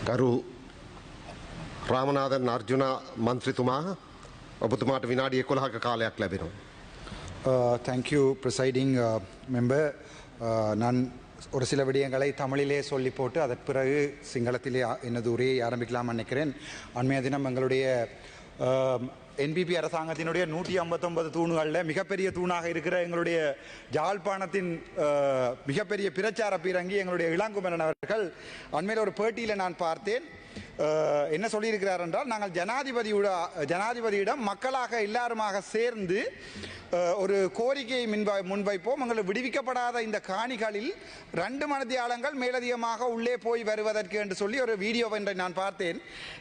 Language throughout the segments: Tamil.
ගරු රාමනාදන් අර්ජුන මන්ත්‍රීතුමා ඔබතුමාට විනාඩි 11ක කාලයක් ලැබෙනවා. Thank you, presiding member. நான் ஒரு சில விடயங்களை தமிழிலே சொல்லி போட்டு அதற்கு பிறகு சிங்களத்திலே எனது உரையை ஆரம்பிக்கலாம் நினைக்கிறேன். அண்மைய தினம் எங்களுடைய என்பிபி அரசாங்கத்தினுடைய 159 தூண்களில் மிகப்பெரிய தூணாக இருக்கிற எங்களுடைய ஜாழ்ப்பாணத்தின் மிகப்பெரிய பிரச்சார பீரங்கி எங்களுடைய இளங்குமரன் அவர்கள் அண்மையில் ஒரு பேட்டியில் நான் பார்த்தேன். என்ன சொல்லியிருக்கிறார் என்றால், நாங்கள் ஜனாதிபதியிடம் மக்களாக எல்லாருமாக சேர்ந்து ஒரு கோரிக்கையை முன்வைப்போம். எங்களுக்கு விடுவிக்கப்படாத இந்த காணிகளில் 2 மணித்தியாலங்கள் மேலதிகமாக உள்ளே போய் வருவதற்கு என்று சொல்லி ஒரு வீடியோ ஒன்றை நான் பார்த்தேன்.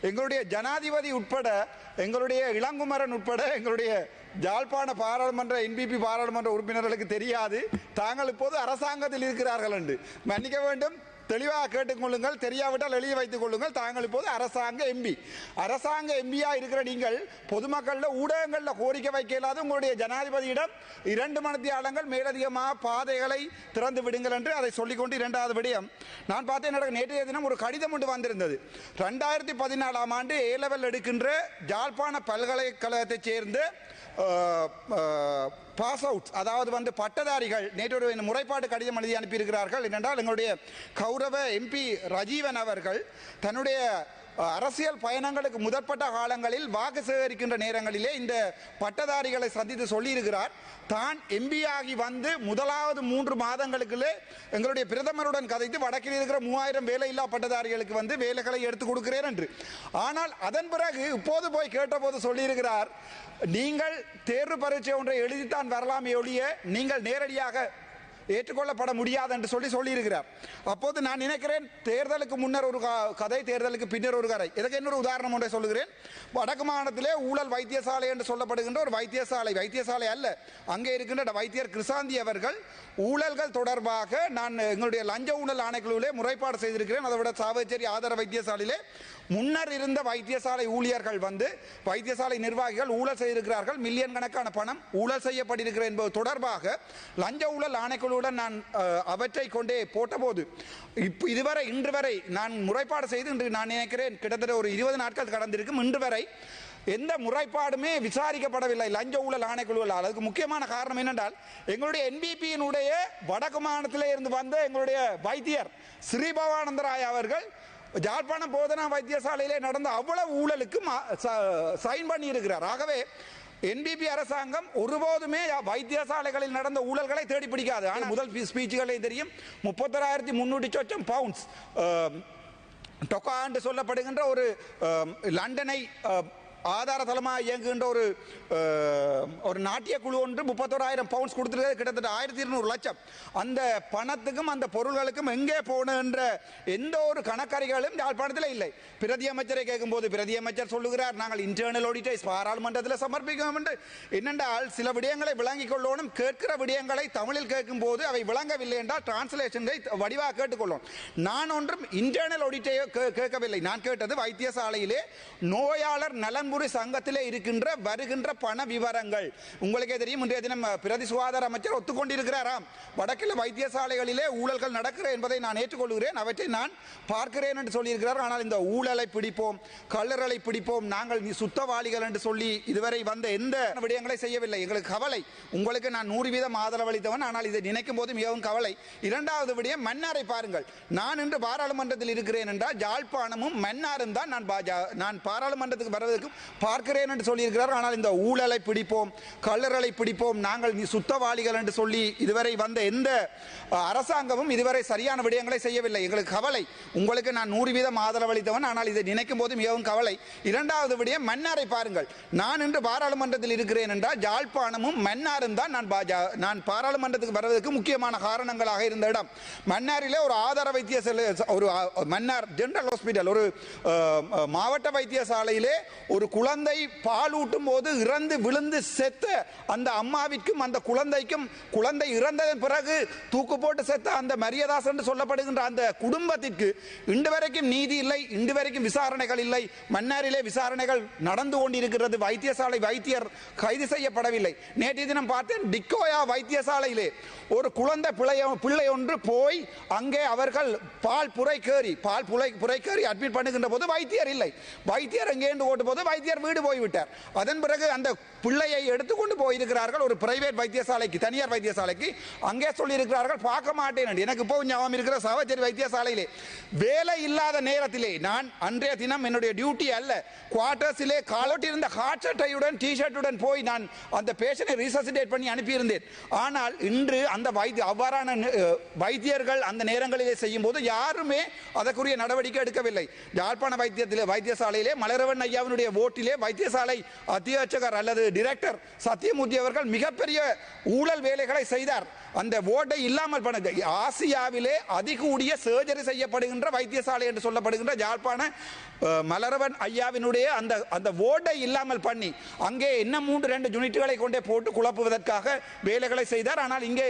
எங்களுடைய ஜனாதிபதி உட்பட, எங்களுடைய இளங்குமரன் உட்பட, எங்களுடைய ஜாழ்ப்பாண பாராளுமன்ற என்பிபி பாராளுமன்ற உறுப்பினர்களுக்கு தெரியாது தாங்கள் இப்போது அரசாங்கத்தில் இருக்கிறார்கள் என்று. மன்னிக்க வேண்டும், தெளிவாக கேட்டுக்கொள்ளுங்கள். தெரியாவிட்டால் எழுதி வைத்துக் கொள்ளுங்கள். தாங்கள் இப்போது அரசாங்க எம்பியா இருக்கிற நீங்கள் பொதுமக்களில் ஊடகங்களில் கோரிக்கை வைக்க இயலாது. உங்களுடைய ஜனாதிபதியிடம் 2 மணித்தியாலங்கள் மேலதிகமாக பாதைகளை திறந்து விடுங்கள் என்று அதை சொல்லிக்கொண்டு, 2வது விடயம் நான் பார்த்தேன். நேற்றைய தினம் ஒரு கடிதம் ஒன்று வந்திருந்தது. 2014ஆம் ஆண்டு A-level எடுக்கின்ற ஜாழ்ப்பாண பல்கலைக்கழகத்தைச் சேர்ந்த பாஸ் அவுட், அதாவது பட்டதாரிகள் நேற்று ஒரு முறைப்பாடு கடிதம் எழுதி அனுப்பியிருக்கிறார்கள். என்னென்றால், எங்களுடைய கௌரவ MP ரஜீவன் அவர்கள் தன்னுடைய அரசியல் பயணங்களுக்கு முதற்பட்ட காலங்களில் வாக்கு சேகரிக்கின்ற நேரங்களிலே இந்த பட்டதாரிகளை சந்தித்து சொல்லியிருக்கிறார், தான் MP ஆகி வந்து முதலாவது 3 மாதங்களுக்குள்ளே எங்களுடைய பிரதமருடன் கதைத்து வடக்கில் இருக்கிற 3000 வேலையில்லா பட்டதாரிகளுக்கு வேலைகளை எடுத்துக் கொடுக்கிறேன் என்று. ஆனால் அதன் பிறகு இப்போது போய் கேட்டபோது சொல்லியிருக்கிறார், நீங்கள் தேர்வு பரீட்சை ஒன்றை எழுதித்தான் வரலாமே ஒழிய நீங்கள் நேரடியாக ஏற்றுக்கொள்ளப்பட முடியாது என்று சொல்லியிருக்கிறார். அப்போது நான் நினைக்கிறேன், தேர்தலுக்கு முன்னர் ஒரு கதை, தேர்தலுக்கு பின்னர் ஒரு கதை. இதற்கு இன்னொரு உதாரணம் ஒன்றை சொல்லுகிறேன். வடக்கு மாநிலத்திலே ஊழல் வைத்தியசாலை என்று சொல்லப்படுகின்ற ஒரு வைத்தியசாலை அல்ல, அங்கே இருக்கின்ற வைத்தியர் கிருசாந்தி அவர்கள் ஊழல்கள் தொடர்பாக நான் எங்களுடைய லஞ்ச ஊழல் ஆணைக்குழுவிலே முறைப்பாடு செய்திருக்கிறேன். அதை விட சாவச்சேரி ஆதார வைத்தியசாலையிலே முன்னர் இருந்த வைத்தியசாலை ஊழியர்கள் வைத்தியசாலை நிர்வாகிகள் ஊழல் செய்திருக்கிறார்கள், மில்லியன் கணக்கான பணம் ஊழல் செய்யப்பட்டிருக்கிறது என்பது தொடர்பாக லஞ்ச ஊழல் ஆணைக்குழுவுடன் நான் அவற்றை கொண்டே போட்டபோது இதுவரை இன்று வரை நான் முறைப்பாடு செய்து, இன்று நான் நினைக்கிறேன் கிட்டத்தட்ட ஒரு 20 நாட்கள் கடந்திருக்கும், இன்று வரை எந்த முறைப்பாடுமே விசாரிக்கப்படவில்லை லஞ்ச ஊழல் ஆணைக்குழுவில். அதுக்கு முக்கியமான காரணம் என்னென்றால், எங்களுடைய என்பிபியினுடைய வடக்கு மாநிலத்திலே இருந்து வந்த எங்களுடைய வைத்தியர் ஸ்ரீபவானந்தராய் அவர்கள் ஜாழ்ப்பாணம் போதனா வைத்தியசாலையிலே நடந்த அவ்வளவு ஊழலுக்கும் சைன் பண்ணி இருக்கிறார். ஆகவே என்பிபி அரசாங்கம் ஒருபோதுமே வைத்தியசாலைகளில் நடந்த ஊழல்களை தேடி பிடிக்காது. ஆனால் முதல் ஸ்பீச்சுகளே தெரியும், 31,300 சொச்சம் பவுண்ட்ஸ் டொக்கா என்று சொல்லப்படுகின்ற ஒரு லண்டனை ஆதாரதளமாக இயங்குகின்ற ஒரு நாட்டிய குழு ஒன்று 31,000 பவுண்ட்ஸ் கொடுத்துருக்கிறது, கிட்டத்தட்ட 1,200 லட்சம். அந்த பணத்துக்கும் அந்த பொருள்களுக்கும் எங்கே போன என்ற எந்த ஒரு கணக்கறிகளும் யாழ்ப்பாணத்தில் இல்லை. பிரதி அமைச்சரை கேட்கும்போது பிரதி அமைச்சர் சொல்லுகிறார், நாங்கள் இன்டர்னல் ஆடிட்டை பாராளுமன்றத்தில் சமர்ப்பிக்கும் என்று. என்னென்றால், சில விடயங்களை விளங்கிக் கொள்ளணும். கேட்கிற விடயங்களை தமிழில் கேட்கும் போது அவை விளங்கவில்லை என்றால் டிரான்ஸ்லேஷனை வடிவாக கேட்டுக்கொள்ளும். நான் ஒன்றும் இன்டர்னல் ஆடிட்டை கேட்கவில்லை. நான் கேட்டது வைத்தியசாலையிலே நோயாளர் நலன் சங்கத்திலே இருக்கின்ற வருகின்ற பண விவரங்கள். உங்களுக்கே தெரியும், இன்றைய தினம் பிரதி சுகாதார அமைச்சர் ஒத்துக்கொண்டிருக்கிறாராம், வடக்கில் வைத்தியசாலைகளிலே ஊழல்கள் நடக்கிற என்பதை நான் ஏற்றுக்கொள்கிறேன், அவற்றை நான் பார்க்கிறேன் என்று சொல்லியிருக்கிறார். ஆனால் இந்த ஊழலை பிடிப்போம், கள்ளர்களை பிடிப்போம், நாங்கள் சுத்தவாளிகள் என்று சொல்லி இதுவரை வந்த எந்த விடயங்களை செய்யவில்லை. எங்களுக்கு கவலை. உங்களுக்கு நான் 100% ஆதரவளித்தவன், ஆனால் இதை நினைக்கும் போது மிகவும் கவலை. 2வது விடயம், மன்னாரை பாருங்கள். நான் இன்று பாராளுமன்றத்தில் இருக்கிறேன் என்றால் ஜாழ்ப்பாணமும் மன்னாரும் தான் நான் பாராளுமன்றத்துக்கு வருவதற்கு பார்க்கிறேன் என்று சொல்லியிருக்கிறார். ஆனால் இந்த ஊழலை பிடிப்போம், கள்ளர்களை பிடிப்போம், நாங்கள் சுத்தவாளிகள் என்று சொல்லி இதுவரை வந்த எந்த அரசாங்கமும் இதுவரை சரியான விடயங்களை செய்யவில்லை. எங்களுக்கு கவலை. உங்களுக்கு நான் 100% ஆதரவளித்தவன், ஆனால் இதை நினைக்கும் போது மிகவும் கவலை. 2வது விடயம், மன்னாரை பாருங்கள். நான் இன்று பாராளுமன்றத்தில் இருக்கிறேன் என்றால் ஜாழ்ப்பாணமும் மன்னாரும் தான் நான் பாராளுமன்றத்துக்கு வருவதற்கு முக்கியமான காரணங்களாக இருந்த இடம். மன்னாரிலே ஒரு ஆதார வைத்தியசாலை, ஒரு மன்னார் ஜெனரல் ஹாஸ்பிட்டல், ஒரு மாவட்ட வைத்தியசாலையிலே ஒரு ஒரு குழந்தை பாலூட்டும் போது இறந்து விழுந்து செத்த அந்த அம்மாவிற்கும் அந்த குழந்தைக்கும், குழந்தை இறந்ததன் பிறகு தூக்கு போட்டு செத்த அந்த மரியதாஸ் என்று சொல்லப்படுகின்ற அந்த குடும்பத்திற்கு இன்று வரைக்கும் நீதி இல்லை, இன்று வரைக்கும் விசாரணைகள் இல்லை. மன்னாரிலே விசாரணைகள் நடந்து கொண்டிருக்கிறது. வைத்தியசாலை வைத்தியர் கைது செய்யப்படவில்லை. நேற்றைய தினம் பார்த்தேன், டிக்கோயா வைத்தியசாலையிலே ஒரு குழந்தை பிள்ளை ஒன்று போய் அங்கே அவர்கள் பால் புரை கேறி அட்மிட் பண்ணுகின்ற போது வைத்தியர் இல்லை. வைத்தியர் எங்கே ஓட்டு போது வைத்தியர் வீடு போய்விட்டார். அதன் பிறகு அந்த பிள்ளையை எடுத்துக்கொண்டு போயிருக்கிறார்கள் ஒரு பிரைவேட் வைத்தியசாலைக்கு, தனியார் வைத்தியசாலைக்கு. அங்கே சொல்லி இருக்கிறார்கள் பார்க்க மாட்டேன். எனக்கு இப்போ ஞாபகம் இருக்கிற சாவச்சேரி வைத்தியசாலையிலே வேலை இல்லாத நேரத்திலே நான் அன்றைய தினம் என்னுடைய டியூட்டி அல்ல, குவார்டர்ஸிலே காலோட்டிருந்த ஹாட் சட்டையுடன் டிஷர்ட்டுடன் போய் நான் அந்த பேஷனை ரீசசிடேட் பண்ணி அனுப்பியிருந்தேன். ஆனால் இன்று அந்த அவ்வாறான வைத்தியர்கள் அந்த நேரங்களிலே செய்யும் போது யாருமே அதற்குரிய நடவடிக்கை எடுக்கவில்லை. யாழ்ப்பாண வைத்தியசாலையிலே மலரவன் ஐயாவினுடைய ஓட்டிலே வைத்தியசாலை அத்தியட்சகர் அல்லது டைரக்டர் சத்தியமூர்த்தி அவர்கள் மிகப்பெரிய ஊழல் வேலைகளை செய்தார். அந்த ஓட்டை இல்லாமல் பண்ண ஆசியாவிலே அதிகூடிய சர்ஜரி செய்யப்படுகின்ற வைத்தியசாலை என்று சொல்லப்படுகின்ற யாழ்ப்பாண மலரவன் ஐயாவினுடைய அந்த ஓட்டை இல்லாமல் பண்ணி அங்கே இன்னும் 3-2 யூனிட்டுகளை கொண்டே போட்டு குழப்புவதற்காக வேலைகளை செய்தார். ஆனால் இங்கே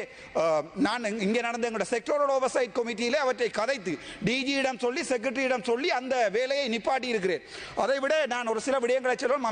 நான் இங்கே நடந்த எங்களுடைய செக்டோரல் ஓவர்சைட் கமிட்டியிலே அவற்றை கதைத்து டிஜியிடம் சொல்லி செக்ரட்டரியிடம் சொல்லி அந்த வேலையை நிப்பாட்டி இருக்கிறேன். அதை விட நான் ஒரு சில விடயங்களை சொல்லுவேன்.